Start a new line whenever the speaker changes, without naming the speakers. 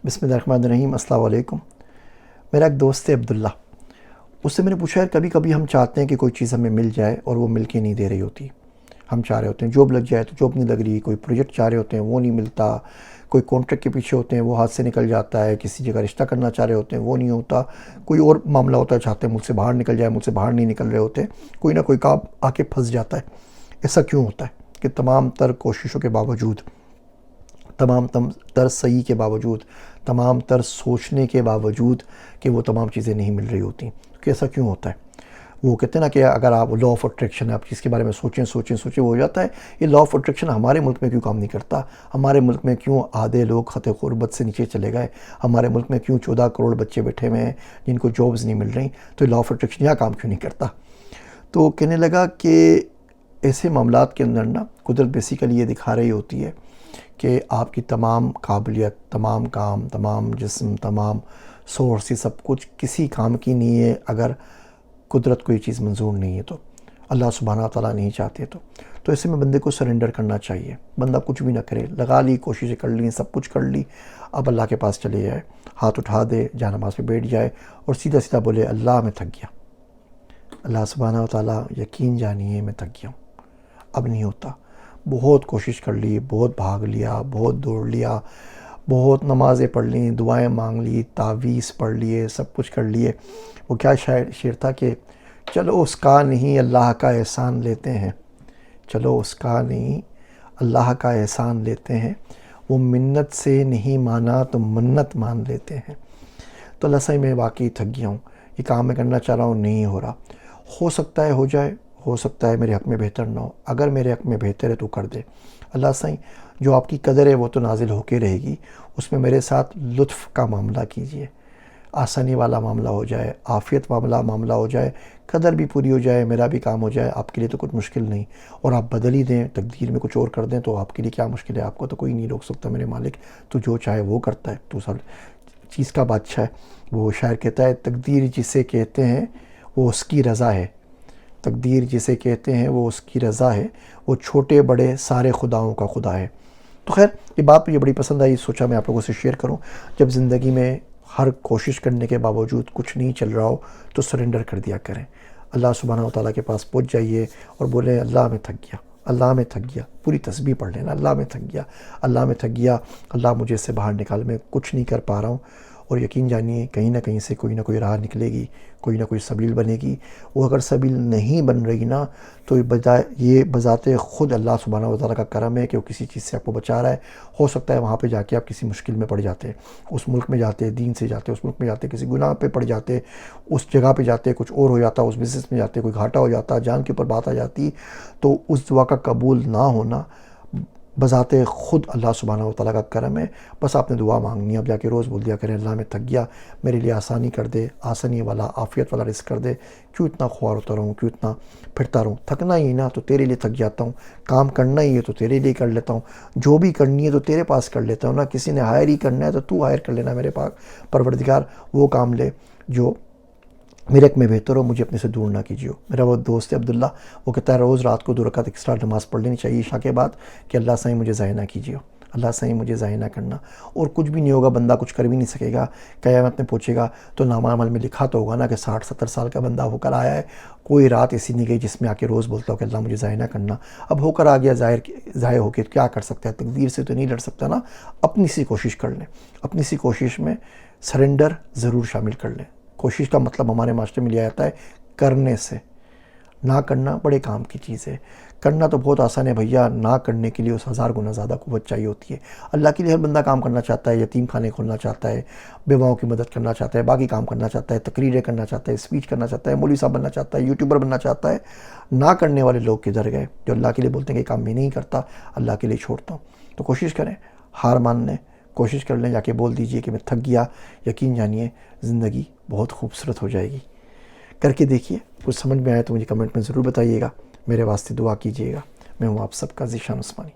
بسم اللہ الرحمن الرحیم۔ السلام علیکم۔ میرا ایک دوست ہے عبداللہ، اس سے میں نے پوچھا ہے کبھی کبھی ہم چاہتے ہیں کہ کوئی چیز ہمیں مل جائے اور وہ مل کے نہیں دے رہی ہوتی۔ ہم چاہ رہے ہوتے ہیں جاب لگ جائے تو جاب نہیں لگ رہی، کوئی پروجیکٹ چاہ رہے ہوتے ہیں وہ نہیں ملتا، کوئی کانٹریکٹ کے پیچھے ہوتے ہیں وہ ہاتھ سے نکل جاتا ہے، کسی جگہ رشتہ کرنا چاہ رہے ہوتے ہیں وہ نہیں ہوتا، کوئی اور معاملہ ہوتا ہے چاہتے ہیں ملک سے باہر نکل جائے، ملک سے باہر نہیں نکل رہے ہوتے، کوئی نہ کوئی کام آ کے پھنس جاتا ہے۔ ایسا کیوں ہوتا ہے کہ تمام تر کوششوں کے باوجود، تمام تر صحیح کے باوجود، تمام تر سوچنے کے باوجود کہ وہ تمام چیزیں نہیں مل رہی ہوتی؟ کہ ایسا کیوں ہوتا ہے؟ وہ کہتے ہیں نا کہ اگر آپ لا آف اٹریکشن ہے، آپ جس کے بارے میں سوچیں وہ ہو جاتا ہے۔ یہ لا آف اٹریکشن ہمارے ملک میں کیوں کام نہیں کرتا؟ ہمارے ملک میں کیوں آدھے لوگ خط غربت سے نیچے چلے گئے؟ ہمارے ملک میں کیوں 14 کروڑ بچے بیٹھے ہوئے ہیں جن کو جابز نہیں مل رہی؟ تو لا آف اٹریکشن یہاں کام کیوں نہیں کرتا؟ تو کہنے لگا کہ ایسے معاملات کے اندر نا قدرت بیسیکلی یہ دکھا رہی ہوتی ہے کہ آپ کی تمام قابلیت، تمام کام، تمام جسم، تمام سورس، یہ سب کچھ کسی کام کی نہیں ہے اگر قدرت کو یہ چیز منظور نہیں ہے، تو اللہ سبحانہ تعالیٰ نہیں چاہتے تو ایسے میں بندے کو سرنڈر کرنا چاہیے۔ بندہ کچھ بھی نہ کرے، لگا لی کوششیں کر لی، سب کچھ کر لی، اب اللہ کے پاس چلے جائے، ہاتھ اٹھا دے، جا نماز پہ بیٹھ جائے اور سیدھا سیدھا بولے اللہ میں تھک گیا، اللہ سبحانہ تعالیٰ یقین جانیے میں تھک گیا ہوں، اب نہیں ہوتا۔ بہت کوشش کر لی، بہت بھاگ لیا، بہت دوڑ لیا، بہت نمازیں پڑھ لیں، دعائیں مانگ لی، تعویذ پڑھ لیے، سب کچھ کر لیے۔ وہ کیا شعر تھا کہ چلو اس کا نہیں اللہ کا احسان لیتے ہیں، چلو اس کا نہیں اللہ کا احسان لیتے ہیں، وہ منت سے نہیں مانا تو منت مان لیتے ہیں۔ تو اللہ صحیح میں واقعی تھک گیا ہوں، یہ کام میں کرنا چاہ رہا ہوں نہیں ہو رہا، ہو سکتا ہے ہو جائے، ہو سکتا ہے میرے حق میں بہتر نہ ہو، اگر میرے حق میں بہتر ہے تو کر دے اللہ صحیح، جو آپ کی قدر ہے وہ تو نازل ہو کے رہے گی، اس میں میرے ساتھ لطف کا معاملہ کیجئے، آسانی والا معاملہ ہو جائے، عافیت والا معاملہ ہو جائے، قدر بھی پوری ہو جائے، میرا بھی کام ہو جائے، آپ کے لیے تو کچھ مشکل نہیں، اور آپ بدل ہی دیں، تقدیر میں کچھ اور کر دیں تو آپ کے لیے کیا مشکل ہے؟ آپ کو تو کوئی نہیں روک سکتا میرے مالک، تو جو چاہے وہ کرتا ہے، تو سب چیز کا بادشاہ ہے۔ وہ شاعر کہتا ہے تقدیر جسے کہتے ہیں وہ اس کی رضا ہے، تقدیر جسے کہتے ہیں وہ اس کی رضا ہے، وہ چھوٹے بڑے سارے خداؤں کا خدا ہے۔ تو خیر یہ بات مجھے بڑی پسند آئی، سوچا میں آپ لوگوں سے شیئر کروں۔ جب زندگی میں ہر کوشش کرنے کے باوجود کچھ نہیں چل رہا ہو تو سرنڈر کر دیا کریں، اللہ سبحانہ و تعالیٰ کے پاس پہنچ جائیے اور بولیں اللہ میں تھک گیا، اللہ میں تھک گیا، پوری تسبیح پڑھ لینا، اللہ میں تھک گیا، اللہ میں تھک گیا، اللہ مجھے اس سے باہر نکال، میں کچھ نہیں کر پا رہا ہوں، اور یقین جانیے کہیں نہ کہیں سے کوئی نہ کوئی راہ نکلے گی، کوئی نہ کوئی سبیل بنے گی۔ وہ اگر سبیل نہیں بن رہی نا تو یہ بذات خود اللہ سبحانہ و تعالیٰ کا کرم ہے کہ وہ کسی چیز سے آپ کو بچا رہا ہے۔ ہو سکتا ہے وہاں پہ جا کے آپ کسی مشکل میں پڑ جاتے، اس ملک میں جاتے دین سے جاتے، اس ملک میں جاتے کسی گناہ پہ پڑ جاتے، اس جگہ پہ جاتے کچھ اور ہو جاتا، اس بزنس میں جاتے کوئی گھاٹا ہو جاتا، جان کے اوپر بات آ جاتی، تو اس دعا کا قبول نہ ہونا بذات خود اللہ سبحانہ و تعالیٰ کا کرم ہے۔ بس آپ نے دعا مانگنی ہے، اب جا کے روز بول دیا کریں اللہ میں تھک گیا، میرے لیے آسانی کر دے، آسانی والا عافیت والا رزق کر دے، کیوں اتنا خوار ہوتا رہوں، کیوں اتنا پھرتا رہوں؟ تھکنا ہی نا تو تیرے لیے تھک جاتا ہوں، کام کرنا ہی ہے تو تیرے لیے کر لیتا ہوں، جو بھی کرنی ہے تو تیرے پاس کر لیتا ہوں نا، کسی نے ہائر ہی کرنا ہے تو ہائر کر لینا میرے پاس پروردگار، وہ کام لے جو میرے حق میں بہتر ہو، مجھے اپنے سے دور نہ کیجیے۔ میرا وہ دوست ہے عبداللہ، وہ کہتا ہے روز رات کو 2 رکعت ایکسٹرا نماز پڑھ لینی چاہیے عشاء کے بعد کہ اللہ صحیح مجھے ضائع نہ کیجیے، اللہ صحیح مجھے ضائع نہ کرنا، اور کچھ بھی نہیں ہوگا، بندہ کچھ کر بھی نہیں سکے گا، قیامت میں پوچھے گا تو نامہ عمل میں لکھا تو ہوگا نا کہ 60-70 سال کا بندہ ہو کر آیا ہے، کوئی رات ایسی نہیں گئی جس میں آ کے روز بولتا ہو کہ اللہ مجھے ضائع نہ کرنا۔ اب ہو کر آ گیا، ضائع ہو کے کیا کر سکتا ہے؟ تقدیر سے تو نہیں لڑ سکتا نا، اپنی سی کوشش کر لیں، اپنی سی کوشش میں سرنڈر ضرور شامل کر لیں۔ کوشش کا مطلب ہمارے معاشرے میں لیا جاتا ہے کرنے سے، نہ کرنا بڑے کام کی چیز ہے، کرنا تو بہت آسان ہے بھیا، نہ کرنے کے لیے اس 1000 گنا زیادہ قوت چاہیے ہوتی ہے۔ اللہ کے لیے ہر بندہ کام کرنا چاہتا ہے، یتیم خانے کھولنا چاہتا ہے، بیواؤں کی مدد کرنا چاہتا ہے، باقی کام کرنا چاہتا ہے، تقریریں کرنا چاہتا ہے، اسپیچ کرنا چاہتا ہے، مولوی صاحب بننا چاہتا ہے، یوٹیوبر بننا چاہتا ہے۔ نہ کرنے والے لوگ کدھر گئے جو اللہ کے لیے بولتے ہیں کہ کام میں نہیں کرتا، اللہ کے لیے چھوڑتا ہوں؟ تو کوشش کریں، ہار مان لیں، کوشش کر لیں، جا کے بول دیجئے کہ میں تھک گیا، یقین جانیے زندگی بہت خوبصورت ہو جائے گی۔ کر کے دیکھیے، کچھ سمجھ میں آئے تو مجھے کمنٹ میں ضرور بتائیے گا، میرے واسطے دعا کیجیے گا۔ میں ہوں آپ سب کا ذیشان عثمانی۔